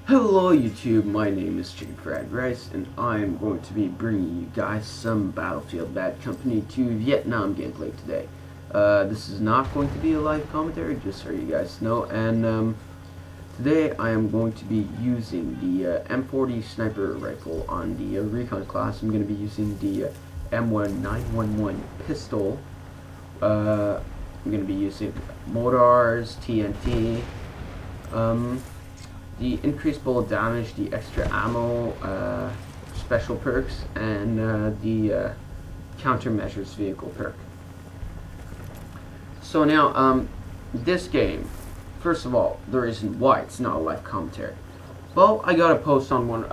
Hello YouTube, my name is Chicken Fried Rice, and I'm going to be bringing you guys some Battlefield Bad Company 2 Vietnam gameplay today. This is not going to be a live commentary, just so you guys know, and today I am going to be using the M40 sniper rifle on the Recon class. I'm going to be using the M1911 pistol. I'm going to be using mortars, TNT, the increased bullet damage, the extra ammo, special perks, and the countermeasures vehicle perk. So now, this game, first of all, the reason why it's not a live commentary. Well, I got a post on one,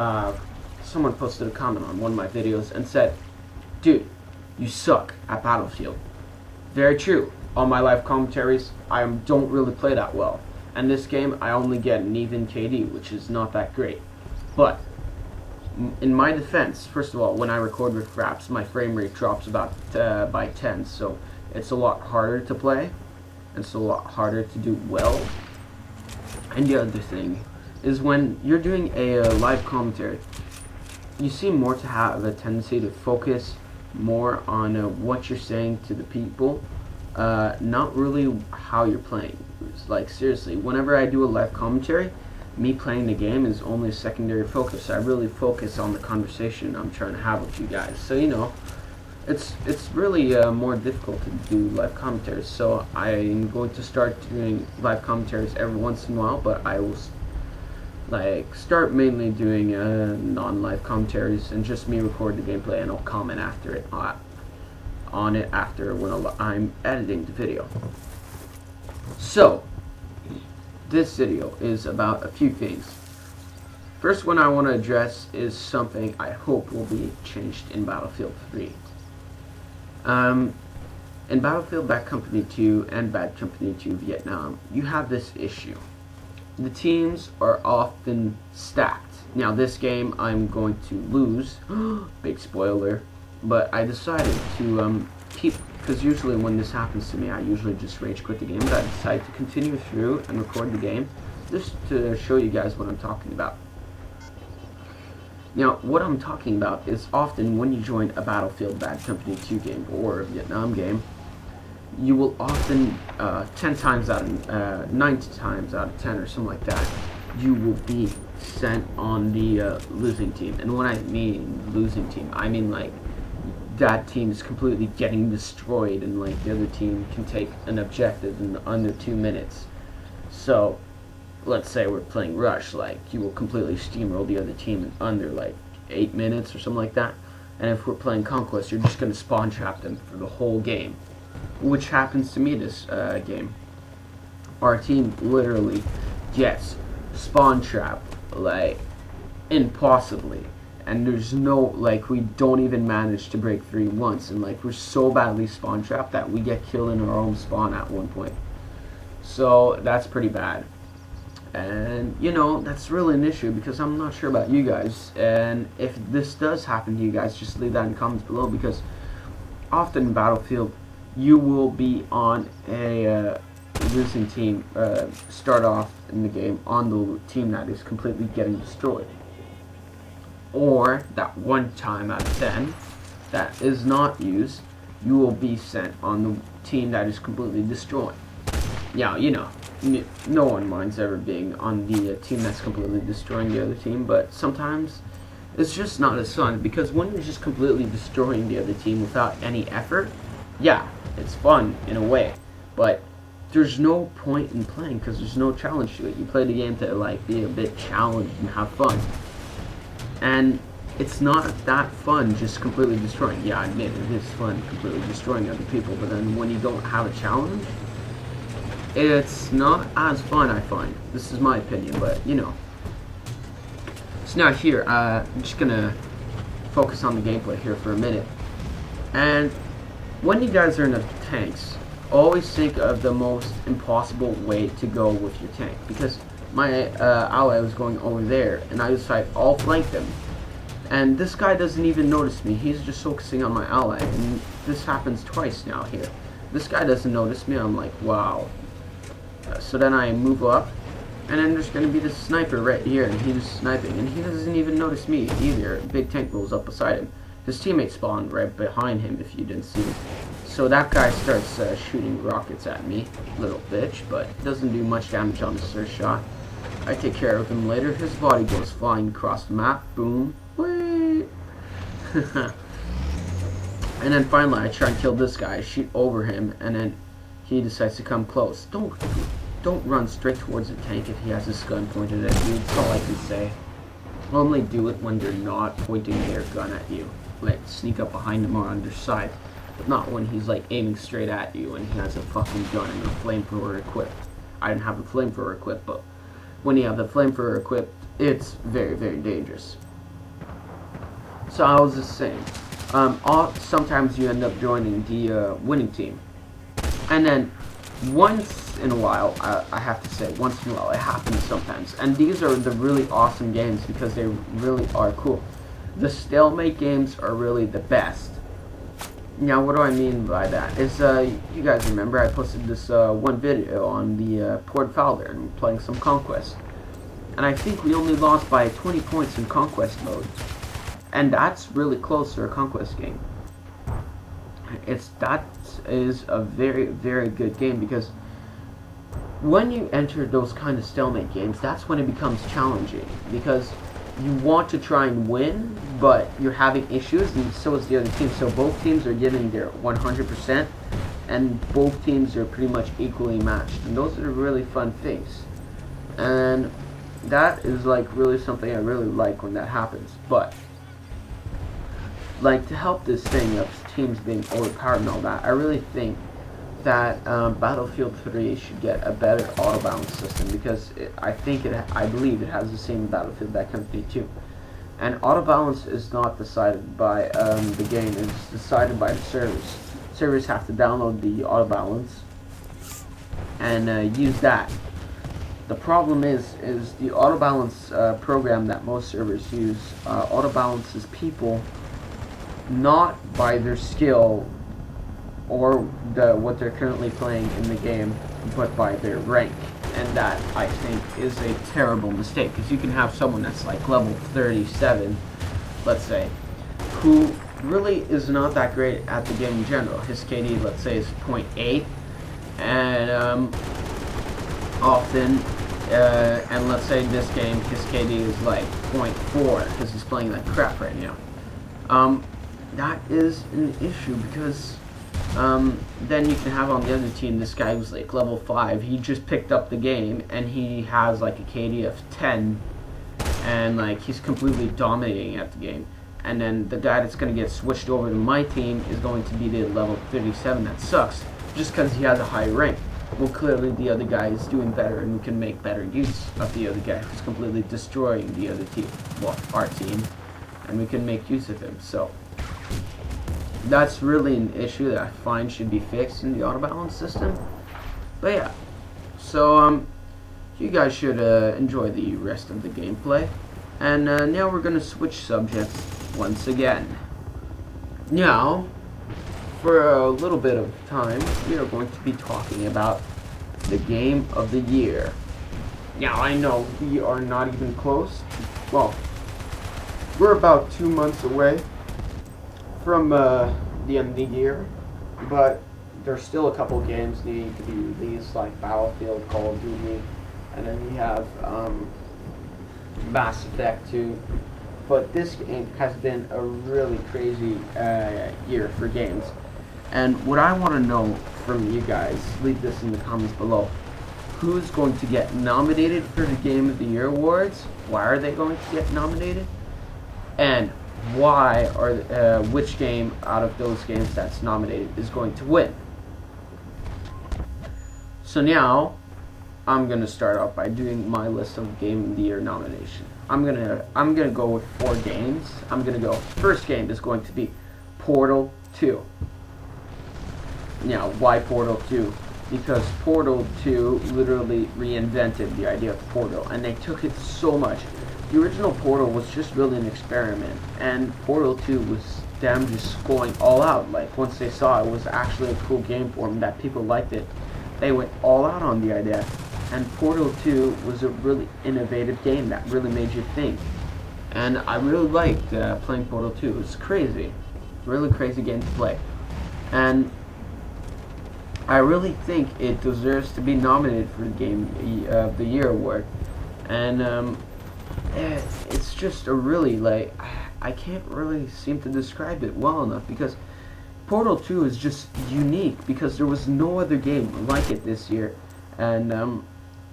someone posted a comment on one of my videos and said, dude, you suck at Battlefield. Very true. On my live commentaries, I don't really play that well. And this game, I only get an even KD, which is not that great. But, in my defense, first of all, when I record with Fraps, my frame rate drops about by 10, so it's a lot harder to play, and it's a lot harder to do well. And the other thing is when you're doing a live commentary, you seem more to have a tendency to focus more on what you're saying to the people, not really how you're playing. Like, seriously, whenever I do a live commentary, me playing the game is only a secondary focus. I really focus on the conversation I'm trying to have with you guys. So, you know, it's really more difficult to do live commentaries. So I'm going to start doing live commentaries every once in a while, but I will start mainly doing non-live commentaries and just me record the gameplay, and I'll comment after it on it after when I'm editing the video. So, this video is about a few things. First one I want to address is something I hope will be changed in Battlefield 3. In Battlefield Bad Company 2 and Bad Company 2 Vietnam, you have this issue. The teams are often stacked. Now this game I'm going to lose, big spoiler, but I decided to keep, because usually when this happens to me I usually just rage quit the game, but I decided to continue through and record the game just to show you guys what I'm talking about. Now what I'm talking about is often when you join a Battlefield Bad Company 2 game or a Vietnam game, you will often 9 times out of 10 or something like that, you will be sent on the losing team. And when I mean losing team, I mean like that team is completely getting destroyed and like the other team can take an objective in under 2 minutes. So let's say we're playing Rush, like you will completely steamroll the other team in under like 8 minutes or something like that. And if we're playing Conquest, you're just going to spawn trap them for the whole game, which happens to me this game. Our team literally gets spawn trapped like impossibly, and there's no, like, we don't even manage to break 3 once, and like we're so badly spawn trapped that we get killed in our own spawn at one point. So that's pretty bad, and you know, that's really an issue because I'm not sure about you guys, and if this does happen to you guys, just leave that in the comments below, because often in Battlefield you will be on a losing team, start off in the game on the team that is completely getting destroyed, or that 1 time out of 10 that is not used, you will be sent on the team that is completely destroyed. Yeah, you know, no one minds ever being on the team that's completely destroying the other team, but sometimes it's just not as fun, because when you're just completely destroying the other team without any effort, yeah, it's fun in a way, but there's no point in playing because there's no challenge to it. You play the game to like be a bit challenged and have fun, and it's not that fun just completely destroying. Yeah, I admit it is fun completely destroying other people, but then when you don't have a challenge, it's not as fun, I find. This is my opinion, but you know. So now here, I'm just gonna focus on the gameplay here for a minute. And when you guys are in the tanks, always think of the most impossible way to go with your tank, because my ally was going over there, and I decided I'll flank them, and this guy doesn't even notice me. He's just focusing on my ally, and this happens twice now here. This guy doesn't notice me. I'm like, wow. So then I move up, And then there's going to be this sniper right here, and he's sniping, and he doesn't even notice me either. Big tank rolls up beside him. His teammate spawned right behind him, if you didn't see him. So that guy starts shooting rockets at me, little bitch, but doesn't do much damage on his first shot. I take care of him later. His body goes flying across the map. Boom. Wait. And then finally I try and kill this guy. I shoot over him, and then he decides to come close. Don't run straight towards the tank if he has his gun pointed at you. That's all I can say. Only do it when they're not pointing their gun at you. Like, sneak up behind him or on their side. But not when he's, like, aiming straight at you and he has a fucking gun and a flamethrower equipped. I didn't have the flamethrower equipped, but when you have the flamethrower equipped, it's very, very dangerous. So I was just saying, sometimes you end up joining the winning team. And then once in a while, I have to say, once in a while, it happens sometimes. And these are the really awesome games because they really are cool. The stalemate games are really the best. Now, what do I mean by that? Is, you guys remember I posted this one video on the Port Fowler and playing some Conquest. And I think we only lost by 20 points in Conquest mode. And that's really close to a Conquest game. That is a very, very good game because when you enter those kind of stalemate games, that's when it becomes challenging because you want to try and win, but you're having issues, and so is the other team. So both teams are giving their 100%, and both teams are pretty much equally matched. And those are really fun things. And that is like really something I really like when that happens. But like to help this thing of teams being overpowered and all that, I really think that Battlefield 3 should get a better auto balance system because I believe it has the same Battlefield Bad Company 2. And auto balance is not decided by the game; it's decided by the servers. Servers have to download the auto balance and use that. The problem is the auto balance program that most servers use auto balances people not by their skill or what they're currently playing in the game, but by their rank. And that, I think, is a terrible mistake, because you can have someone that's like level 37, let's say, who really is not that great at the game in general. His KD, let's say, is 0.8, and often, and let's say this game, his KD is like 0.4, because he's playing like crap right now. That is an issue, because then you can have on the other team this guy who's like level 5. He just picked up the game and he has like a KD of 10 and like he's completely dominating at the game. And then the guy that's going to get switched over to my team is going to be the level 37 that sucks just because he has a high rank. Well, clearly the other guy is doing better and we can make better use of the other guy who's completely destroying the other team, well, our team, and we can make use of him. So that's really an issue that I find should be fixed in the auto balance system. But yeah, so you guys should enjoy the rest of the gameplay. And now we're going to switch subjects once again. Now, for a little bit of time, we are going to be talking about the game of the year. Now, I know we are not even close. Well, we're about 2 months away from the end of the year, but there's still a couple games needing to be released, like Battlefield, Call of Duty, and then we have Mass Effect 2. But this game has been a really crazy year for games. And what I want to know from you guys, leave this in the comments below. Who's going to get nominated for the Game of the Year awards? Why are they going to get nominated? And why are which game out of those games that's nominated is going to win? So now I'm gonna start off by doing my list of Game of the Year nomination. I'm gonna go with 4 games. First game is going to be Portal 2. Now, why Portal 2? Because Portal 2 literally reinvented the idea of Portal, and they took it so much. The original Portal was just really an experiment, and Portal 2 was them just going all out. Like, once they saw it was actually a cool game for them, that people liked it, they went all out on the idea. And Portal 2 was a really innovative game that really made you think. And I really liked playing Portal 2. It was crazy. Really crazy game to play. And I really think it deserves to be nominated for the Game of the Year award. And it's just a really, like, I can't really seem to describe it well enough, because Portal 2 is just unique because there was no other game like it this year. And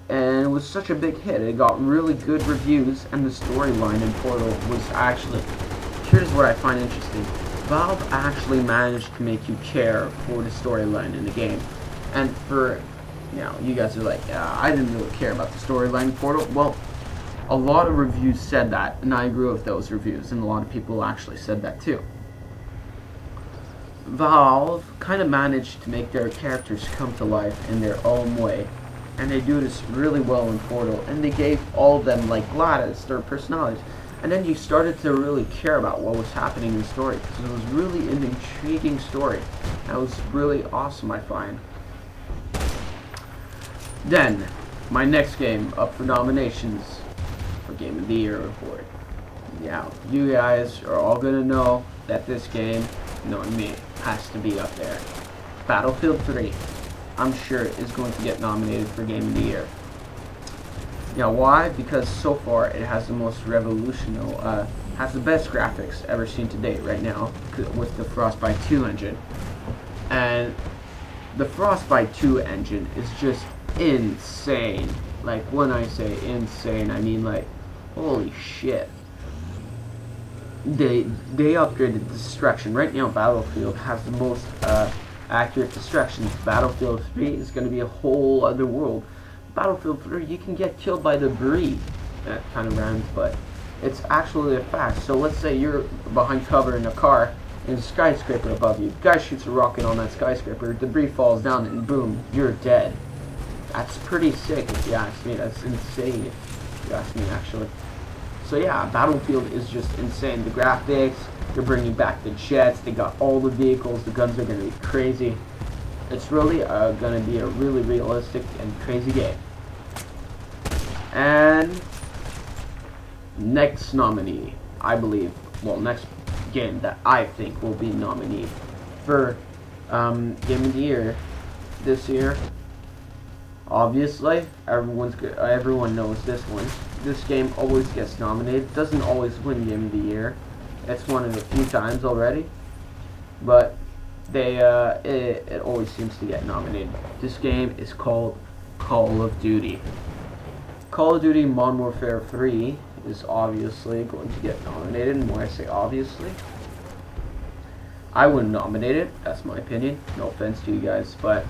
it was such a big hit. It got really good reviews, and the storyline in Portal was actually, here's what I find interesting. Valve actually managed to make you care for the storyline in the game. And for, you know, you guys are like, I didn't really care about the storyline in Portal. Well, a lot of reviews said that, and I agree with those reviews, and a lot of people actually said that too. Valve kind of managed to make their characters come to life in their own way, and they do this really well in Portal, and they gave all of them, like GLaDOS, their personalities. And then you started to really care about what was happening in the story, because it was really an intriguing story. That was really awesome, I find. Then, my next game up for nominations for Game of the Year award. Yeah, you guys are all gonna know that this game, knowing me, has to be up there. Battlefield 3, I'm sure, is going to get nominated for Game of the Year. You know why? Because so far it has the most revolutionary, has the best graphics ever seen to date right now with the Frostbite 2 engine. And the Frostbite 2 engine is just insane. Like, when I say insane, I mean like, holy shit. They upgraded destruction. Right now Battlefield has the most accurate destruction. Battlefield 3 is going to be a whole other world. Battlefield 3, you can get killed by debris. That kind of rhymes, but it's actually a fact. So let's say you're behind cover in a car, and a skyscraper above you. Guy shoots a rocket on that skyscraper, debris falls down, and boom, you're dead. That's pretty sick if you ask me. That's insane if you ask me, actually. So yeah, Battlefield is just insane. The graphics, they're bringing back the jets, they got all the vehicles, the guns are going to be crazy. It's really going to be a really realistic and crazy game. And next nominee, I believe, well, next game that I think will be nominee for Game of the Year this year. Obviously, everyone knows this one. This game always gets nominated. Doesn't always win Game of the Year. It's won it a few times already, but it always seems to get nominated. This game is called Call of Duty. Call of Duty Modern Warfare 3 is obviously going to get nominated, and when I say obviously, I wouldn't nominate it. That's my opinion. No offense to you guys, but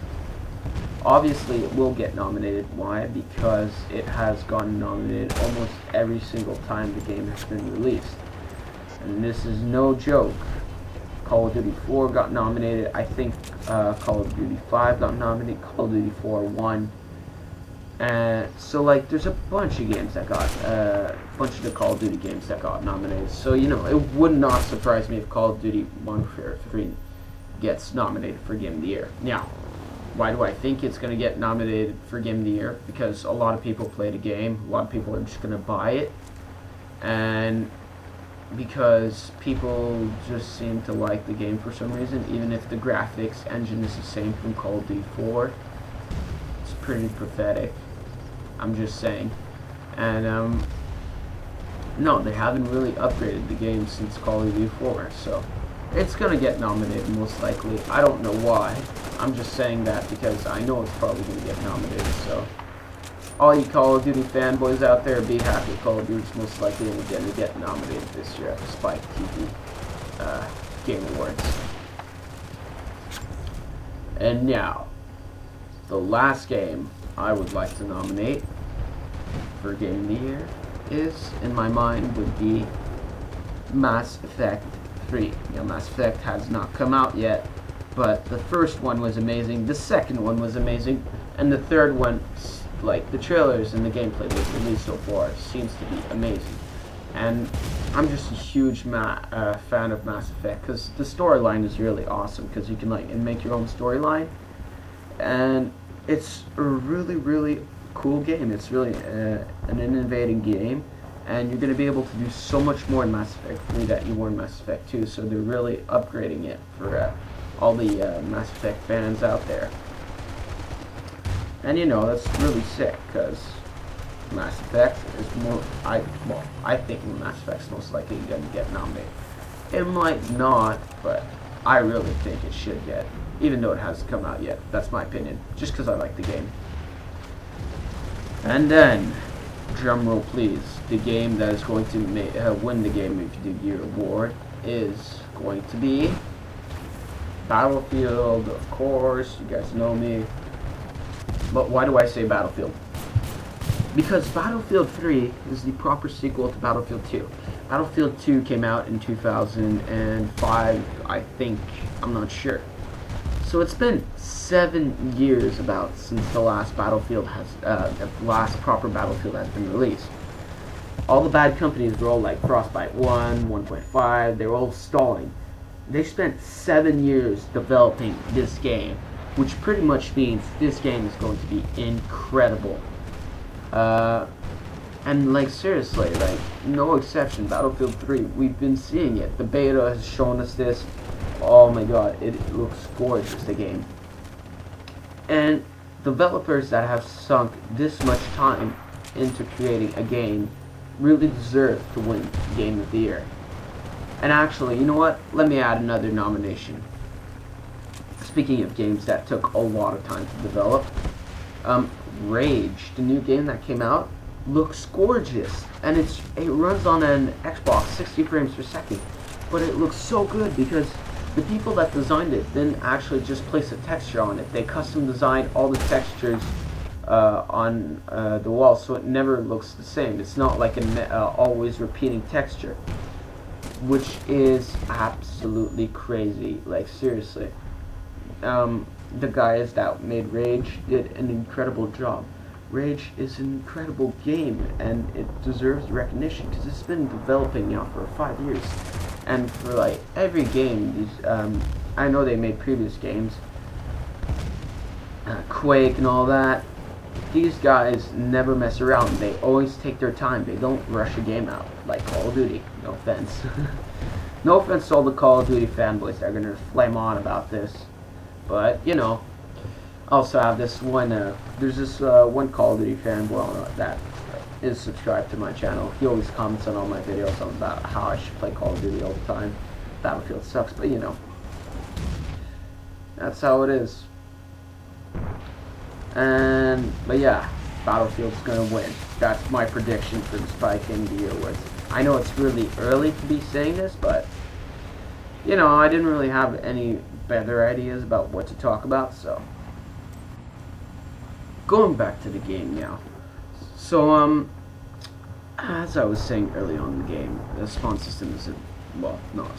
obviously it will get nominated. Why? Because it has gotten nominated almost every single time the game has been released. And this is no joke. Call of Duty 4 got nominated. I think Call of Duty 5 got nominated. Call of Duty 4 won. And so, like, there's a bunch of games that got, a bunch of the Call of Duty games that got nominated. So, you know, it would not surprise me if Call of Duty Modern Warfare 3 gets nominated for Game of the Year. Now, why do I think it's going to get nominated for Game of the Year? Because a lot of people play the game. A lot of people are just going to buy it. And because people just seem to like the game for some reason, even if the graphics engine is the same from Call of Duty 4. It's pretty pathetic. I'm just saying. And no, they haven't really upgraded the game since Call of Duty 4, so it's gonna get nominated most likely. I don't know why. I'm just saying that because I know it's probably gonna get nominated. So all you Call of Duty fanboys out there, be happy. Call of Duty's most likely gonna get nominated this year at the Spike TV Game Awards. And now, the last game I would like to nominate for Game of the Year is, in my mind, would be Mass Effect 3. You know, Mass Effect has not come out yet, but the first one was amazing, the second one was amazing, and the third one, like the trailers and the gameplay they've released so far, seems to be amazing. And I'm just a huge fan of Mass Effect because the storyline is really awesome, because you can make your own storyline, and it's a really cool game. It's really an innovating game, and you're going to be able to do so much more in Mass Effect 3 that you were in Mass Effect 2, so they're really upgrading it for all the Mass Effect fans out there. And you know, that's really sick, because Mass Effect is more, I think Mass Effect's most likely going to get nominated. It might not, but I really think it should get, even though it hasn't come out yet. That's my opinion, just because I like the game. And then, drumroll please, the game that is going to win the Game of the Year award is going to be Battlefield, of course. You guys know me. But why do I say Battlefield? Because Battlefield 3 is the proper sequel to Battlefield 2. Battlefield 2 came out in 2005, I think. I'm not sure. So it's been 7 years about since the last Battlefield has, the last proper Battlefield has been released. All the bad companies were all like Frostbite 1, 1.5, they were all stalling. They spent 7 years developing this game, which pretty much means this game is going to be incredible. And like seriously, like no exception, Battlefield 3, we've been seeing it. The beta has shown us this. Oh my god, it looks gorgeous, the game. And developers that have sunk this much time into creating a game really deserve to win Game of the Year. And actually, you know what? Let me add another nomination. Speaking of games that took a lot of time to develop, Rage, the new game that came out, looks gorgeous, and it runs on an Xbox 60 frames per second, but it looks so good because the people that designed it didn't actually just place a texture on it. They custom designed all the textures on the wall, so it never looks the same. It's not like an always repeating texture, which is absolutely crazy. Like seriously, the guys that made Rage did an incredible job. Rage is an incredible game, and it deserves recognition because it's been developing now for 5 years. And for like every game, these I know they made previous games, Quake and all that. These guys never mess around. They always take their time. They don't rush a game out like Call of Duty. No offense. No offense to all the Call of Duty fanboys that are gonna flame on about this, but you know. Also have this one, there's this one Call of Duty fanboy that is subscribed to my channel. He always comments on all my videos about how I should play Call of Duty all the time. Battlefield sucks, but you know. That's how it is. But yeah, Battlefield's gonna win. That's my prediction for the Spike Game of the Year Awards. I know it's really early to be saying this, but you know, I didn't really have any better ideas about what to talk about, so. Going back to the game now. So, as I was saying early on in the game, the spawn system is,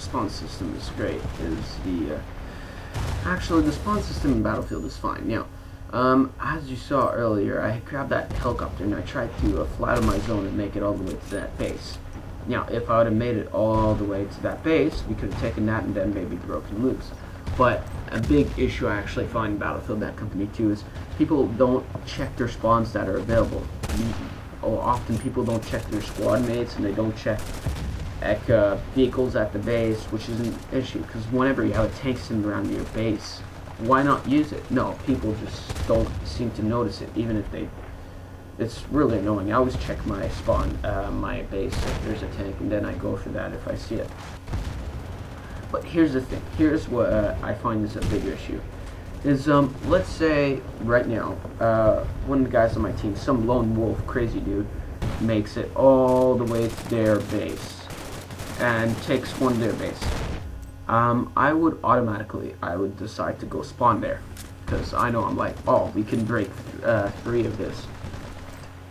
spawn system is great. Actually, the spawn system in Battlefield is fine. Now, as you saw earlier, I grabbed that helicopter and I tried to fly to my zone and make it all the way to that base. Now, if I would have made it all the way to that base, we could have taken that and then maybe broken loose. But a big issue I actually find in Battlefield Bad Company 2 is people don't check their spawns that are available. Often people don't check their squad mates, and they don't check vehicles at the base, which is an issue, because whenever you have a tank sitting around your base, why not use it? No, people just don't seem to notice it, even if they... It's really annoying. I always check my spawn, my base, if there's a tank, and then I go for that if I see it. But here's the thing. Here's what I find is a big issue. Is, let's say, right now, one of the guys on my team, some lone wolf crazy dude, makes it all the way to their base, and takes one of their base. I would decide to go spawn there, because I know I'm like, oh, we can break 3 of this.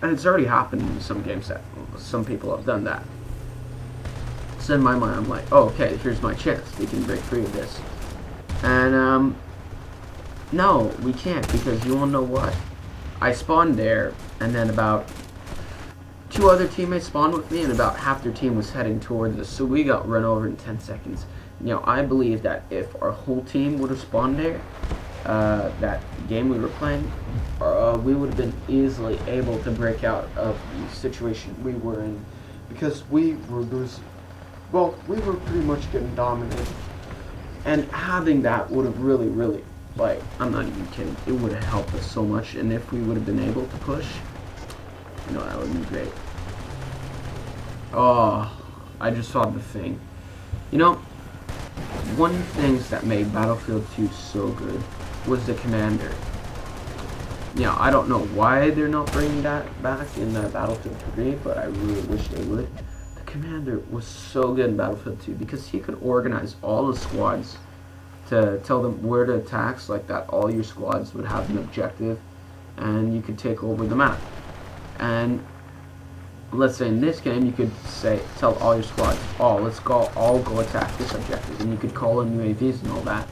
And it's already happened in some games that some people have done that. So in my mind, I'm like, oh, okay, here's my chance. We can break 3 of this. And, no, we can't, because you wanna know what? I spawned there, and then about 2 other teammates spawned with me, and about half their team was heading towards us, so we got run over in 10 seconds. Now, I believe that if our whole team would have spawned there, that game we were playing, we would have been easily able to break out of the situation we were in, because we were losing. Well, we were pretty much getting dominated, and having that would have really, like, I'm not even kidding, it would have helped us so much. And if we would have been able to push, you know, that would be great. Oh, I just saw the thing. You know, one of the things that made Battlefield 2 so good was the commander. Yeah, I don't know why they're not bringing that back in Battlefield 3, but I really wish they would. The commander was so good in Battlefield 2 because he could organize all the squads to tell them where to attack, so like that all your squads would have an objective and you could take over the map. And let's say in this game you could tell all your squads, let's all go attack this objective, and you could call in UAVs and all that.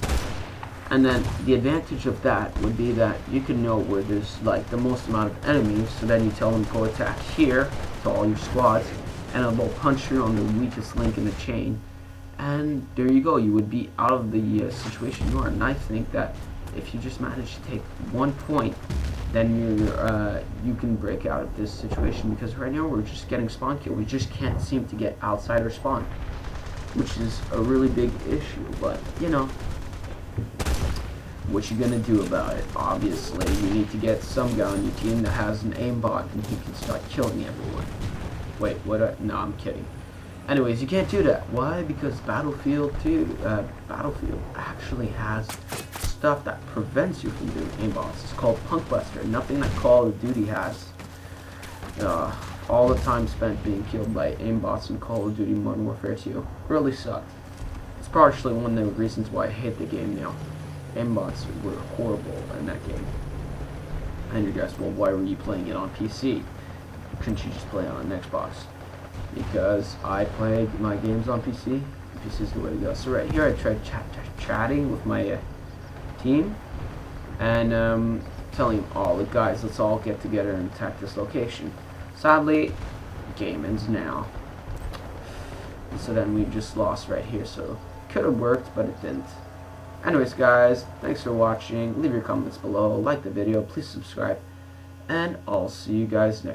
And then the advantage of that would be that you can know where there's like the most amount of enemies, so then you tell them go attack here to all your squads, and it will punch you on the weakest link in the chain, and there you go, you would be out of the situation you are. And I think that if you just manage to take 1 point, then you can break out of this situation, because right now we're just getting spawn kill. We just can't seem to get outside our spawn, which is a really big issue. But you know, what you gonna do about it? Obviously, you need to get some guy on your team that has an aimbot and he can start killing everyone. Wait, what? No, I'm kidding. Anyways, you can't do that. Why? Because Battlefield Battlefield actually has stuff that prevents you from doing aimbots. It's called Punk Buster. Nothing that Call of Duty has. All the time spent being killed by aimbots in Call of Duty Modern Warfare 2 really sucked. It's partially one of the reasons why I hate the game now. Aimbots were horrible in that game. And you guys, well, why were you playing it on PC? Couldn't you just play it on an Xbox? Because I play my games on PC. PC is the way to go. So right here I tried chatting with my team, and telling them, look guys, let's all get together and attack this location. Sadly, game ends now. And so then we just lost right here. So it could have worked, but it didn't. Anyways guys, thanks for watching. Leave your comments below, like the video, please subscribe, and I'll see you guys next time.